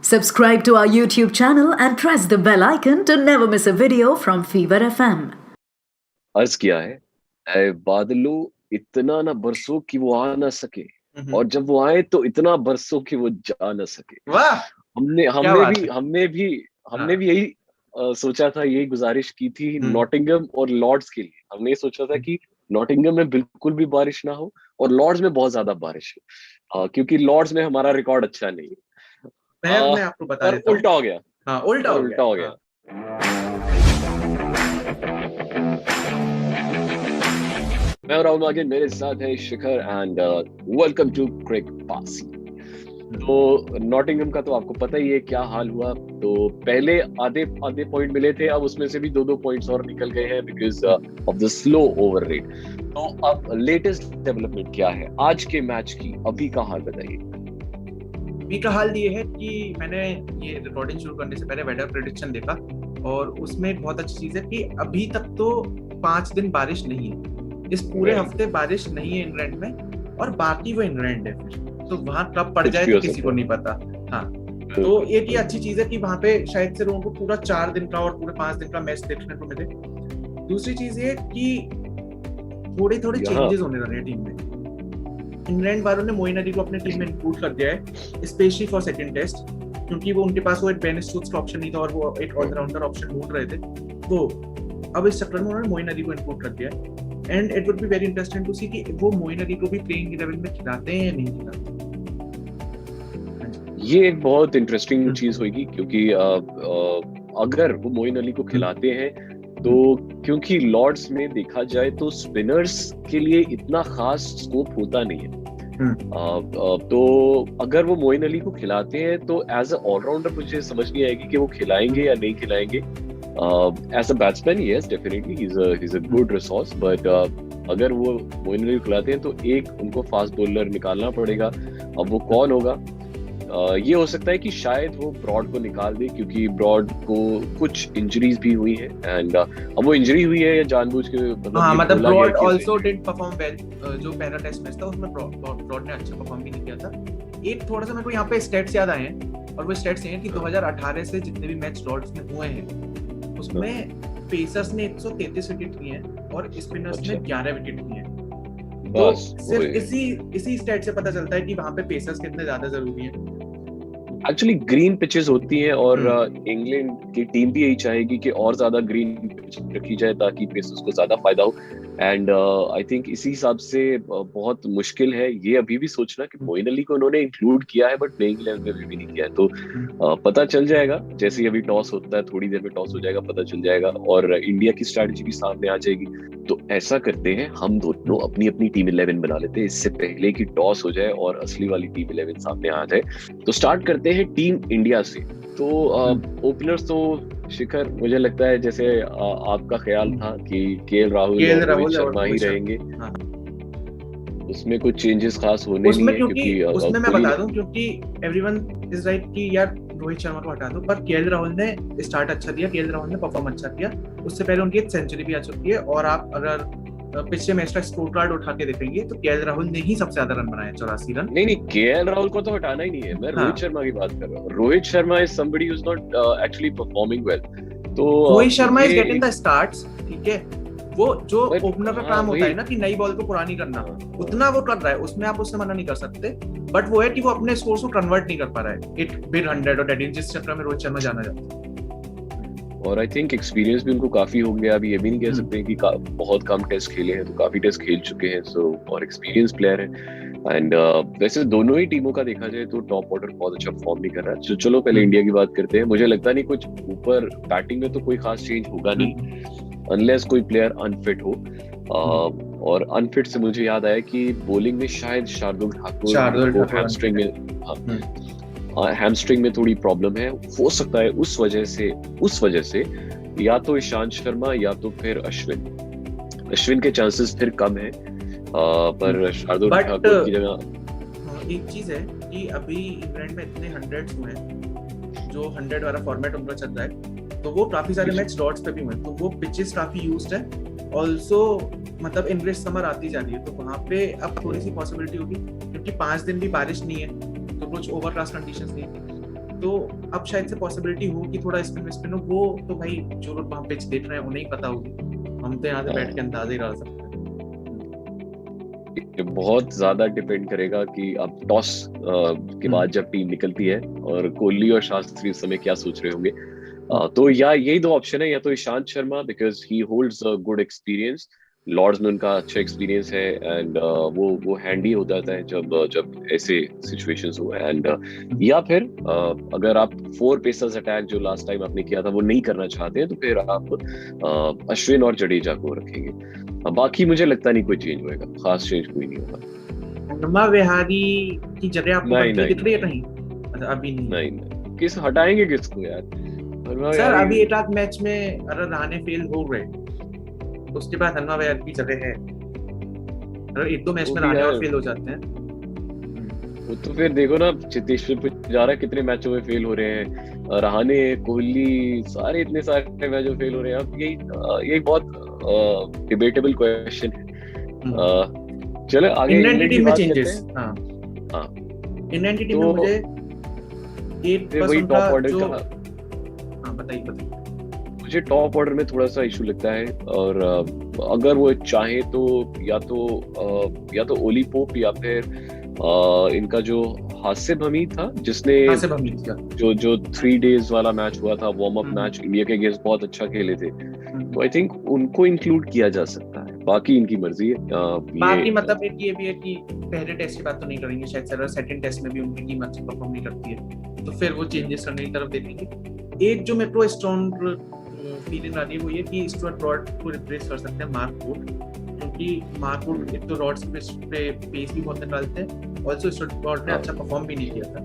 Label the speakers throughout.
Speaker 1: Subscribe to our YouTube channel and press the bell icon to never miss a video from Fever FM.
Speaker 2: अर्ज किया है, ऐ बादलों इतना ना बरसो कि वो आ ना सके, और जब वो आए तो इतना बरसो कि वो जा ना सके।
Speaker 3: वाह,
Speaker 2: हमने भी यही सोचा था, यही गुजारिश की थी नॉटिंघम और लॉर्ड्स के लिए। हमने ये सोचा था कि नॉटिंघम में बिल्कुल भी बारिश ना हो और लॉर्ड्स में बहुत ज्यादा बारिश हो, क्योंकि लॉर्ड्स में हमारा रिकॉर्ड अच्छा नहीं है।
Speaker 3: मैं आपको बता देता हूं।
Speaker 2: उल्टा हो गया।
Speaker 3: हाँ, उल्टा हो गया।
Speaker 2: मैं राहुल मागिन, मेरे साथ है शिखर एंड वेलकम टू क्रिक पास। तो नॉटिंघम का तो आपको पता ही है क्या हाल हुआ। तो पहले आधे पॉइंट मिले थे, अब उसमें से भी दो पॉइंट्स और निकल गए हैं because of the slow over rate. तो अब लेटेस्ट डेवलपमेंट क्या है आज के मैच की? अभी का हाल बताइए।
Speaker 3: अभी का हाल ये है कि मैंने ये रिकॉर्डिंग शुरू करने से पहले वेदर प्रेडिक्शन देखा और उसमें एक बहुत अच्छी चीज है कि अभी तक तो 5 दिन बारिश नहीं है। इस पूरे हफ्ते बारिश नहीं है इंग्लैंड में, और बाकी वो इंग्लैंड है, तो वहां कब पड़ जाए तो किसी को नहीं पता। हाँ, तो एक ये अच्छी चीज है कि वहां पे शायद से लोगों को पूरा 4 दिन का और पूरे 5 दिन का मैच देखने को मिले। दूसरी चीज ये कि थोड़े चेंजेस होने लगे टीम में। इंग्लैंड वालों ने मोइन अली को अपने टीम में इंक्लूड कर दिया है, स्पेशली फॉर सेकंड टेस्ट, क्योंकि वो उनके पास वो एक बेन स्टोक्स का ऑप्शन नहीं था और वो एक ऑलराउंडर ऑप्शन ढूंढ रहे थे। तो अब इस चक्कर में उन्होंने मोइन अली को इंक्लूड कर दिया है। And it would be very interesting to see कि वो मोइन अली को भी प्लेइंग 11 में खिलाते हैं या नहीं खिलाते।
Speaker 2: ये एक बहुत इंटरेस्टिंग चीज होगी, क्योंकि अगर वो मोइन अली को खिलाते हैं तो, क्योंकि लॉर्ड्स में देखा जाए तो स्पिनर्स के लिए इतना खास स्कोप होता नहीं है। तो अगर वो मोइन अली को खिलाते हैं तो एज अ ऑलराउंडर मुझे समझ नहीं आएगी कि वो खिलाएंगे या नहीं खिलाएंगे। As a batsman yes definitely he is a good resource, but अगर वो मोइन अली को खिलाते हैं तो एक उनको फास्ट बॉलर निकालना पड़ेगा। अब वो कौन होगा? ये हो सकता है कि शायद वो ब्रॉड को निकाल दे, क्योंकि ब्रॉड को कुछ इंजरीज भी हुई है। एंड अब वो इंजरी हुई है या जानबूझ के,
Speaker 3: मतलब Broad also did perform well. जो पहला टेस्ट मैच था उसमें ब्रॉड ने अच्छा परफॉर्म भी नहीं किया था। एक थोड़ा सा मेरे को यहाँ पे स्टैट्स याद आए हैं, और वो स्टैट्स हैं कि 2018 से जितने भी मैच लॉर्ड्स में हुए हैं उसमें पेसर्स ने 133 विकेट लिए हैं और स्पिनर्स ने 11 विकेट लिए हैं। तो सिर्फ इसी स्टैट से पता चलता है कि वहां पे पेसर्स कितने ज्यादा जरूरी हैं।
Speaker 2: एक्चुअली ग्रीन पिचेस होती हैं और इंग्लैंड की टीम भी यही चाहेगी कि और ज्यादा ग्रीन पिच रखी जाए ताकि पेसर्स को ज्यादा फायदा हो। एंड आई थिंक इसी हिसाब से बहुत मुश्किल है ये अभी भी सोचना कि मोइन अली को उन्होंने इंक्लूड किया है बट प्लेइंग 11 में भी नहीं किया है। तो पता चल जाएगा, जैसे ही अभी टॉस होता है, थोड़ी देर में टॉस हो जाएगा, पता चल जाएगा और इंडिया की स्ट्रैटेजी भी सामने आ जाएगी। तो ऐसा करते हैं, हम दोनों अपनी अपनी टीम 11 बना लेते हैं इससे पहले कि टॉस हो जाए और असली वाली टीम 11 सामने आ जाए। तो स्टार्ट करते हैं टीम इंडिया से। तो ओपनर्स तो शिखर, मुझे लगता है जैसे आपका ख्याल था कि केएल राहुल और रोहित शर्मा ही रहेंगे।
Speaker 3: हाँ।
Speaker 2: उसमें कुछ चेंजेस खास होने नहीं है, क्योंकि
Speaker 3: उसमें मैं बता दूं, क्योंकि एवरीवन इज राइट कि यार रोहित शर्मा को हटा दो, पर केएल राहुल ने स्टार्ट अच्छा दिया, केएल राहुल ने परफॉर्म अच्छा किया। उससे पहले उनकी एक सेंचुरी भी आ चुकी है, और आप अगर पिछले मैच का स्कोर कार्ड उठा के देखेंगे तो केएल राहुल ने ही सबसे ज्यादा रन बनाए, 84 रन।
Speaker 2: नहीं, केएल राहुल को तो हटाना ही नहीं है, मैं रोहित शर्मा की बात कर रहा हूँ। Rohit Sharma is somebody who is not actually performing well. तो
Speaker 3: Rohit Sharma is getting the starts, ठीक है। वो जो ओपनर का काम होता है ना कि नई बॉल को पुरानी करना, उतना वो कर रहा है, उसमें आप उससे मना नहीं कर सकते। बट वो है कि वो अपने स्कोर को कन्वर्ट नहीं कर पा रहा है। इट बिट 100 और डेड इन, जिस चक्कर में रोहित शर्मा जाना जाता है।
Speaker 2: और आई थिंक एक्सपीरियंस भी उनको काफी हो गया। अभी ये भी नहीं कह सकते कि बहुत कम टेस्ट खेले हैं, तो काफी टेस्ट खेल चुके हैं, सो और एक्सपीरियंस प्लेयर है। एंड वैसे दोनों ही टीमों का देखा जाए तो टॉप ऑर्डर बहुत अच्छा परफॉर्म नहीं कर रहा है। चलो पहले इंडिया की बात करते हैं। मुझे लगता नहीं कुछ ऊपर बैटिंग में तो कोई खास चेंज होगा नहीं, अनलेस कोई प्लेयर अनफिट हो। और अनफिट से मुझे याद आया कि बॉलिंग में शायद शार्दुल ठाकुर हैमस्ट्रिंग में थोड़ी प्रॉब्लम है। हो सकता है उस वजह से या तो ईशांत शर्मा या तो फिर अश्विन के चांसेस फिर कम है, पर शार्दुल ठाकुर की जगह।
Speaker 3: एक चीज है कि अभी इंग्लैंड में इतने 100s हुए हैं, जो 100 वाला फॉर्मेट उनका चल रहा है, तो वो काफी सारे मैच लॉर्ड्स पे भी हुए, तो वो पिचेस काफी यूज्ड है। ऑल्सो मतलब इंग्लिश समर आती जा रही है, तो वहां पे अब थोड़ी सी पॉसिबिलिटी होगी, क्योंकि 5 दिन भी बारिश नहीं है, तो कुछ ओवरकास्ट कंडीशंस नहीं थी। तो अब शायद से पॉसिबिलिटी हो कि थोड़ा स्पिन हो, वो तो भाई जो लोग वहाँ पिच देख रहे हैं उन्हें ही पता होगी, हम तो यहाँ से बैठ के अंदाजा ही लगा सकते हैं।
Speaker 2: ये बहुत ज्यादा डिपेंड करेगा कि अब टॉस के बाद जब टीम निकलती है और कोहली और शास्त्री उस समय क्या सोच रहे होंगे। तो या यही दो ऑप्शन है, या तो Ishant Sharma because he holds a good experience, Lord's में उनका अच्छा एक्सपीरियंस है, एंड वो हैंडी हो जाता है जब ऐसे सिचुएशंस हो, एंड या फिर अगर आप 4 पेसर्स अटैक जो लास्ट टाइम आपने किया था वो नहीं करना चाहते हैं, तो फिर आप अश्विन और जडेजा को रखेंगे। बाकी मुझे लगता नहीं कोई चेंज होएगा, खास चेंज कोई नहीं होगा।
Speaker 3: हनुमा विहारी की जगह आपको
Speaker 2: नहीं,
Speaker 3: बनती
Speaker 2: नहीं,
Speaker 3: दिख रही है कहीं? अच्छा, अभी नहीं।
Speaker 2: नहीं, किस हटाएंगे किसको यार?
Speaker 3: सर अभी एक आध मैच में अगर रहाणे फेल हो गए तो उसके बाद हनुमा विहारी की जगह है, अगर 1-2 मैच में रहाणे और फेल हो जाते हैं
Speaker 2: वो तो फिर देखो ना, चेतेश्वर पुजारा कितने मैचों में फेल हो रहे हैं, रहाणे, कोहली, सारे इतने सारे मैचों में फेल हो रहे हैं। अब यही बहुत डिबेटेबल क्वेश्चन है। चलो आगे
Speaker 3: इंडियन टीम में चेंजेस।
Speaker 2: हाँ,
Speaker 3: इंडियन टीम में मुझे 8%
Speaker 2: टॉप ऑर्डर
Speaker 3: जो,
Speaker 2: का,
Speaker 3: हाँ बताइए।
Speaker 2: मुझे टॉप ऑर्डर में थोड़ा सा इशू लगता है, और अगर वो चाहे तो या तो ओली पोप या फिर इनका जो हासिब हमीद था, जिसने जो 3 डेज वाला मैच हुआ था, वार्म अप मैच इंडिया के अगेंस्ट बहुत अच्छा खेले थे, तो आई थिंक उनको इंक्लूड किया जा सकता है। बाकी इनकी मर्जी है।
Speaker 3: बाकी मतलब एक ये भी है कि पहले टेस्ट की बात तो नहीं करेंगे शायद, सर सेकंड टेस्ट में भी उनकी टीम अच्छी परफॉर्म नहीं करती है तो फिर वो चेंजेस करने की तरफ देखेंगे। एक जो मेरे को स्ट्रॉन्ग फीलिंग आ रही है वो ये कि स्टुअर्ट ब्रॉड को रिप्लेस कर सकते हैं मार्क वुड, क्योंकि मार्क वुड एक तो रॉड्स पे पेस भी बहुत निकालते हैं, ऑल्सो स्टुअर्ट ब्रॉड ने अच्छा परफॉर्म भी नहीं किया था,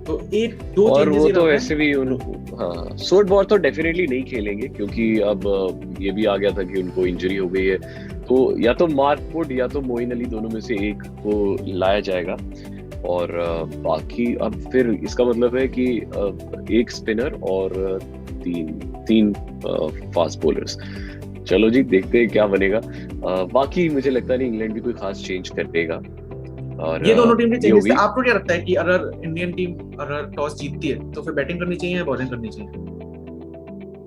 Speaker 3: तो 1-2
Speaker 2: और
Speaker 3: चेंजेस
Speaker 2: वो तो वैसे भी स्टुअर्ट ब्रॉड तो डेफिनेटली नहीं खेलेंगे, क्योंकि अब ये भी आ गया था कि उनको इंजरी हो गई है, तो या तो मार्क वुड या तो मोइन अली, दोनों में से एक को लाया जाएगा। और बाकी अब फिर इसका मतलब है कि एक स्पिनर और तीन फास्ट बॉलर्स। चलो जी, देखते हैं क्या बनेगा। बाकी मुझे लगता नहीं इंग्लैंड भी कोई खास चेंज करेगा। और
Speaker 3: ये दोनों टीम के चेंजेस से आपको क्या लगता है कि अगर इंडियन टीम अगर टॉस जीतती है तो फिर बैटिंग करनी चाहिए या बॉलिंग करनी चाहिए?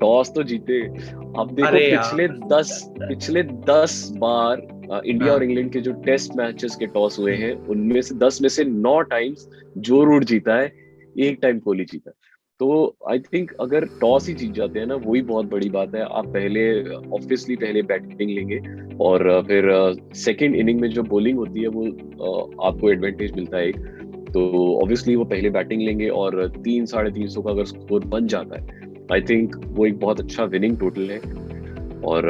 Speaker 2: टॉस तो जीते। अब देखो पिछले 10 बार इंडिया और इंग्लैंड के जो टेस्ट मैचेस के टॉस हुए हैं, उनमें से 10 में से 9 टाइम्स जो रूट जीता है, 1 टाइम कोहली जीता। तो आई थिंक अगर टॉस ही जीत जाते हैं ना, वही बहुत बड़ी बात है। आप ऑब्वियसली पहले बैटिंग लेंगे और फिर सेकंड इनिंग में जो बॉलिंग होती है वो आपको एडवांटेज मिलता है एक, तो ऑब्वियसली वो पहले बैटिंग लेंगे और 300-350 का अगर स्कोर बन जाता है, आई थिंक वो एक बहुत अच्छा विनिंग टोटल है। और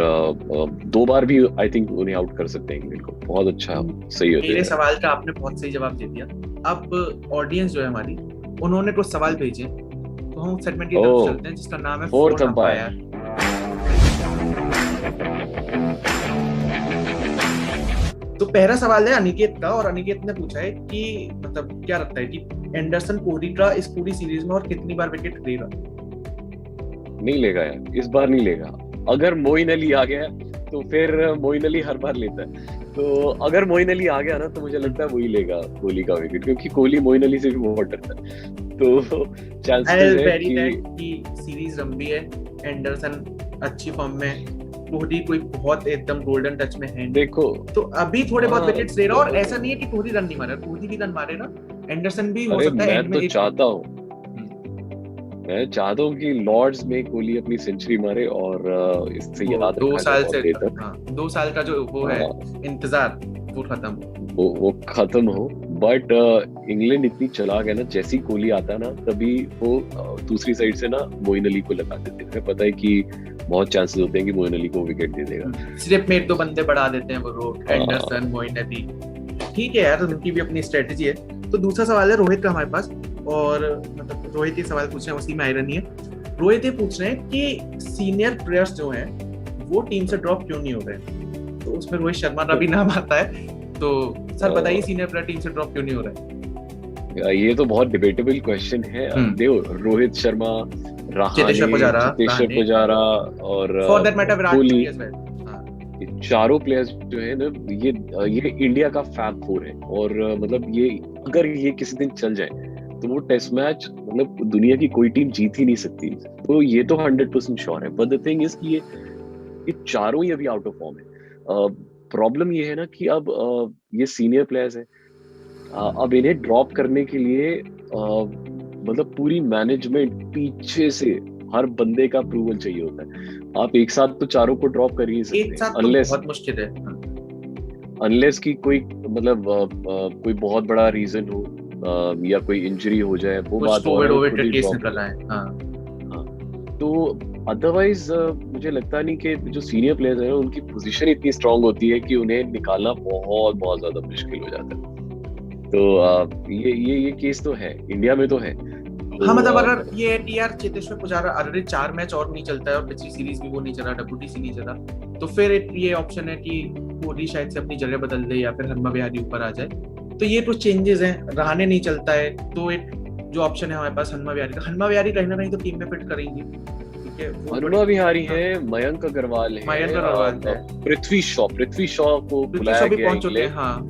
Speaker 2: 2 बार भी आई थिंक उन्हें आउट कर सकते हैं इंग्लैंड को, बहुत अच्छा सही होता है।
Speaker 3: मेरे सवाल का आपने बहुत सही जवाब दे दिया। अब ऑडियंस जो है हमारी, उन्होंने कुछ सवाल भेजे, तो हम सेगमेंट की तरफ चलते हैं जिसका नाम है फोर्थ अंपायर। तो पहला सवाल है अनिकेत का, और अनिकेत ने पूछा है कि मतलब क्या लगता है कि एंडरसन कोहली का इस पूरी सीरीज में और कितनी बार विकेट लेगा?
Speaker 2: नहीं लेगा यार, इस बार नहीं लेगा। अगर मोइन अली आ गया तो फिर मोइन अली हर बार लेता है, तो अगर मोइन अली आ गया ना तो मुझे लगता है वही लेगा कोहली का विकेट, क्योंकि कोहली मोइन अली से भी बहुत डरता है। तो चांसेस है
Speaker 3: कि सीरीज लंबी है, एंडरसन अच्छी फॉर्म में, कोहली कोई बहुत एकदम गोल्डन टच में है,
Speaker 2: देखो
Speaker 3: तो अभी थोड़े बहुत विकेट्स ले रहा, और ऐसा नहीं है कि कोहली रन नहीं मारे, कोहली भी रन मारे ना, एंडरसन भी हो सकता है।
Speaker 2: मैं चाहता हूँ कि लॉर्ड्स में कोहली अपनी सेंचुरी मारे, और इससे याद
Speaker 3: 2 साल से 2 साल का जो वो है इंतजार वो
Speaker 2: खत्म हो। बट इंग्लैंड इतनी चालाक है ना, जैसी कोहली आता ना तभी वो दूसरी साइड से ना मोइन अली को लगा देते हैं। पता है कि बहुत चांसेस होते हैं कि मोइन अली को विकेट दे देगा,
Speaker 3: सिर्फ में 1-2 बंदे बढ़ा देते हैं वो लोग, एंडरसन, मोइन अली। ठीक है यार, उनकी भी अपनी स्ट्रेटेजी है। तो दूसरा सवाल है रोहित का हमारे पास, और मतलब रोहित ये सवाल पूछ रहे हैं, उसी में आयरनी है। रोहित ये पूछ रहे हैं कि सीनियर प्लेयर्स जो हैं वो टीम से ड्रॉप क्यों नहीं हो रहे, तो उसमें रोहित शर्मा का भी नाम आता है। तो सर बताइए, सीनियर प्लेयर टीम से ड्रॉप क्यों नहीं हो रहा है?
Speaker 2: ये तो बहुत डिबेटेबल क्वेश्चन है। देखो, रोहित शर्मा,
Speaker 3: चेतेश्वर
Speaker 2: पुजारा और
Speaker 3: for that matter Virat Kohli as well,
Speaker 2: चारों प्लेयर्स जो है ना, ये इंडिया का फैब 4 है। और मतलब ये अगर ये किसी दिन चल जाए तो वो टेस्ट मैच मतलब दुनिया की कोई टीम जीत ही नहीं सकती। तो ये तो 100% श्योर है। बट द थिंग इज कि ये चारों ही अभी आउट ऑफ फॉर्म है। प्रॉब्लम ये है ना कि अब ये सीनियर प्लेयर्स हैं। अब इन्हें ड्रॉप करने के लिए मतलब पूरी मैनेजमेंट पीछे से हर बंदे का अप्रूवल चाहिए होता है। आप एक साथ तो चारों को ड्रॉप कर ही नहीं
Speaker 3: एक साथ
Speaker 2: सकते
Speaker 3: तो
Speaker 2: अनलेस
Speaker 3: बहुत मुश्किल है।
Speaker 2: अनलेस की कोई मतलब कोई बहुत बड़ा रीजन हो या कोई इंजरी हो जाए, वो
Speaker 3: कुछ
Speaker 2: बात और
Speaker 3: कोविड
Speaker 2: है,
Speaker 3: ओविड
Speaker 2: खुद
Speaker 3: का
Speaker 2: ही
Speaker 3: केस
Speaker 2: drop
Speaker 3: निकल
Speaker 2: हो
Speaker 3: रहा है। हाँ
Speaker 2: हाँ। तो अदरवाइज मुझे लगता नहीं कि जो सीनियर प्लेयर्स हैं उनकी पोजीशन इतनी स्ट्रांग होती है कि उन्हें निकालना बहुत बहुत ज्यादा मुश्किल हो जाता है। तो ये केस तो है, इंडिया में तो है। तो
Speaker 3: हाँ, मतलब अगर ये है कि यार चेतेश्वर पुजारा अरे 4 मैच और नहीं चलता है और पिछली सीरीज भी वो नहीं चला, WTC नहीं चला, तो फिर ये ऑप्शन है कि कोहली शायद से अपनी जगह बदल दे या फिर हनुमा विहारी ऊपर आ जाए। तो ये कुछ चेंजेस हैं। रहाणे नहीं चलता है तो एक जो ऑप्शन है हमारे पास हनुमा विहारी का। हनुमा विहारी कहीं ना कहीं तो टीम में फिट करेंगे, ठीक है।
Speaker 2: हनुमा विहारी है, मयंक अग्रवाल है,
Speaker 3: मयंक अग्रवाल है,
Speaker 2: पृथ्वी शॉ को
Speaker 3: पृथ्वी
Speaker 2: बुलाया
Speaker 3: शॉ भी
Speaker 2: गया
Speaker 3: पहुंच चुके हैं।
Speaker 2: इंग्लैंड।
Speaker 3: हाँ,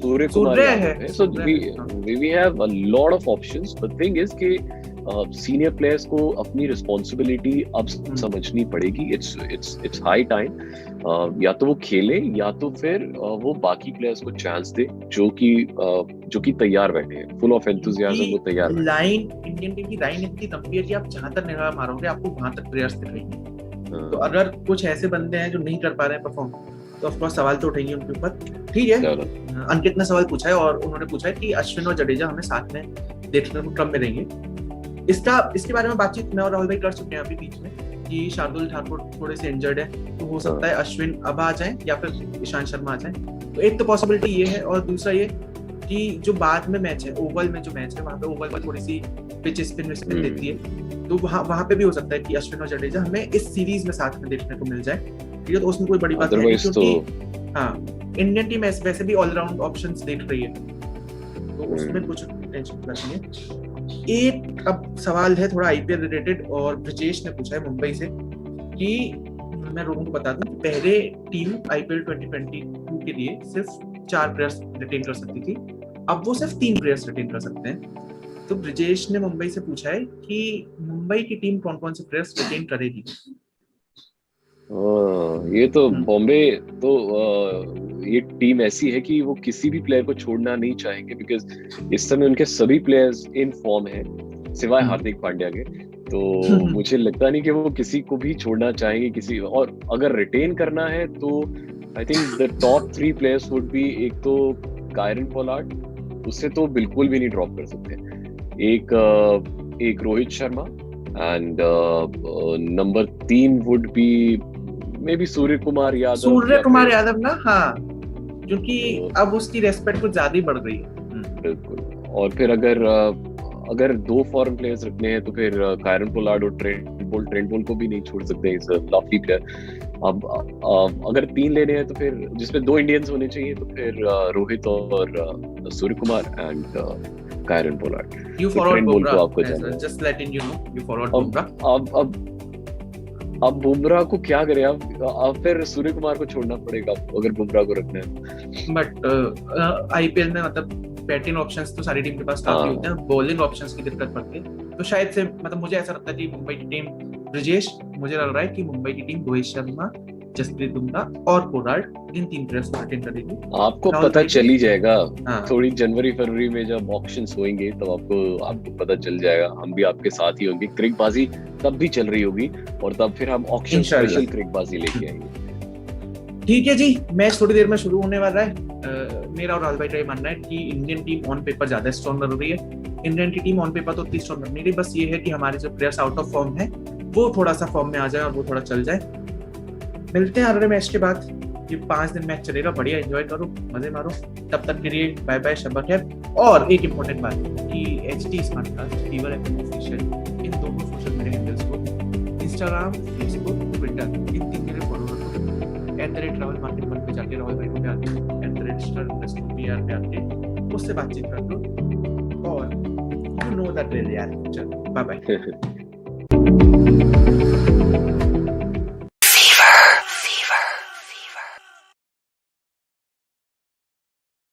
Speaker 2: सूर्य कुमार
Speaker 3: सूर्य
Speaker 2: यादव
Speaker 3: है,
Speaker 2: है। So
Speaker 3: सूर्य है, हाँ।
Speaker 2: we have a lot of options. The thing is कि सीनियर प्लेयर्स को अपनी रिस्पॉन्सिबिलिटी अब समझनी पड़ेगी। It's high time. या तो वो खेले या तो फिर वो बाकी प्लेयर्स को चांस दे जो कि तैयार बैठे हैं, फुल ऑफ एंथुसियाज्म, वो तैयार बैठे
Speaker 3: लाइन इंडियन टीम की लाइन इतनी लंबी है कि आप जहां तक निगाह मारोगे आपको वहां तक प्लेयर्स दिखेंगे।
Speaker 2: हैं।
Speaker 3: तो अगर कुछ ऐसे बंदे हैं जो नहीं कर पा रहे हैं परफॉर्म, तो ऑफ कोर्स सवाल तो उठेंगे उनके ऊपर। ठीक है,
Speaker 2: चलो।
Speaker 3: अंकित ने सवाल पूछा है और उन्होंने पूछा है कि अश्विन और जडेजा हमें साथ में देखने को कब मिलेंगे। इसके बारे में बातचीत मैं और राहुल भाई कर चुके हैं अभी बीच में कि शार्दुल ठाकुर थोड़े से इंजर्ड है, तो हो सकता है अश्विन अब आ जाए या फिर ईशांत शर्मा आ जाए। तो एक तो पॉसिबिलिटी ये है, और दूसरा ये कि जो बाद में मैच है, ओवल में जो मैच है, वहां पे ओवल में थोड़ी सी पिच स्पिन देती है, तो वहां पे भी हो सकता है कि अश्विन और जडेजा हमें इस सीरीज में साथ में देखने को मिल जाए। ठीक है, तो उसमें कोई बड़ी बात नहीं, क्योंकि हाँ, इंडियन टीम वैसे भी ऑलराउंड ऑप्शंस देख रही है, तो उसमें कुछ टेंशन नहीं है। एक अब सवाल है थोड़ा आईपीएल रिलेटेड, और ब्रजेश ने पूछा है मुंबई से कि मैं लोगों को बता दूं, पहले टीम आईपीएल 2022 के लिए सिर्फ 4 प्लेयर्स रिटेन कर सकती थी, अब वो सिर्फ 3 प्लेयर्स रिटेन कर सकते हैं। तो ब्रजेश ने मुंबई से पूछा है कि मुंबई की टीम कौन कौन से प्लेयर्स रिटेन करेगी।
Speaker 2: ये तो बॉम्बे तो ये टीम ऐसी है कि वो किसी भी प्लेयर को छोड़ना नहीं चाहेंगे, बिकॉज इस समय उनके सभी प्लेयर्स इन फॉर्म हैं सिवाय हार्दिक पांड्या के। तो मुझे लगता नहीं कि वो किसी को भी छोड़ना चाहेंगे किसी। और अगर रिटेन करना है तो I think the top 3 players would be, एक तो कायरन पोलार्ड, उससे तो बिल्कुल भी नहीं ड्रॉप कर सकते। एक Rohit Sharma, and number 3 would be maybe Surya Kumar Yadav
Speaker 3: ना, हाँ, क्योंकि अब उसकी रेस्पेक्ट कुछ ज्यादा ही बढ़ गई है।
Speaker 2: बिल्कुल। और फिर अगर 2 फॉरेन प्लेयर्स रखने हैं तो फिर कायरन पोलार्ड और ट्रेंट बोल्ट को भी नहीं छोड़ सकते, इज अ लवली प्लेयर। अब अगर 3 लेने हैं तो फिर जिसमें 2 इंडियंस होने चाहिए, तो फिर रोहित और Surya Kumar and Kieron Pollard.
Speaker 3: You forward
Speaker 2: Bumrah,
Speaker 3: just letting you know, you forward Bumrah.
Speaker 2: अब बुमराह को क्या करें, अब फिर सूर्य कुमार को छोड़ना पड़ेगा अगर बुमराह को रखना है।
Speaker 3: बट आईपीएल में मतलब बैटिंग ऑप्शंस तो सारी टीम के पास काफी होते हैं, बॉलिंग ऑप्शंस की दिक्कत पड़ती है। तो शायद से मतलब मुझे ऐसा लगता है कि मुंबई की टीम, ब्रजेश, मुझे लग रहा है कि मुंबई की टीम रोहित शर्मा, जसप्रीत बुमराह और पोलार्ड, इन 3 प्लेयर्स को रिटेन करेगी।
Speaker 2: आपको पता चल ही जाएगा।
Speaker 3: हाँ।
Speaker 2: थोड़ी जनवरी फरवरी में जब ऑक्शंस होंगे तब आपको पता चल जाएगा। हम भी आपके साथ ही होंगे, क्रिकबाजी तब भी चल रही होगी, और तब फिर हम ऑक्शन स्पेशल क्रिकबाजी लेके आएंगे।
Speaker 3: ठीक है जी, मैच थोड़ी देर में शुरू होने वाला है। मेरा और राहुल भाई का ये मानना है कि इंडियन टीम ऑन पेपर ज्यादा स्ट्रॉन्ग लग रही है। इंडियन की टीम ऑन पेपर तो उतनी स्ट्रॉन्ग लग नहीं रही, बस ये है कि हमारे जो प्लेयर्स आउट ऑफ फॉर्म है वो थोड़ा सा फॉर्म में आ जाए और वो थोड़ा चल जाए। मिलते हैं अगले मैच के बाद। ये 5 दिन मैच चलेगा, बढ़िया एंजॉय करो, मजे मारो। तब तक के लिए बाय बाय, शब्बा खैर। और एक इम्पोर्टेंट बात कि HT smartcast, fever FM official, इन दोनों सोशल मीडिया हैंडल्स को इंस्टाग्राम, फेसबुक, ट्विटर, इन 3 जगह फॉलो करो। @राहुल मार्केट वन पे जाके राहुल भाई को प्यार दो, @star_PR पे आके मुझसे बातचीत कर लो, और यू नो दैट रियल यार। चलो बाय बाय।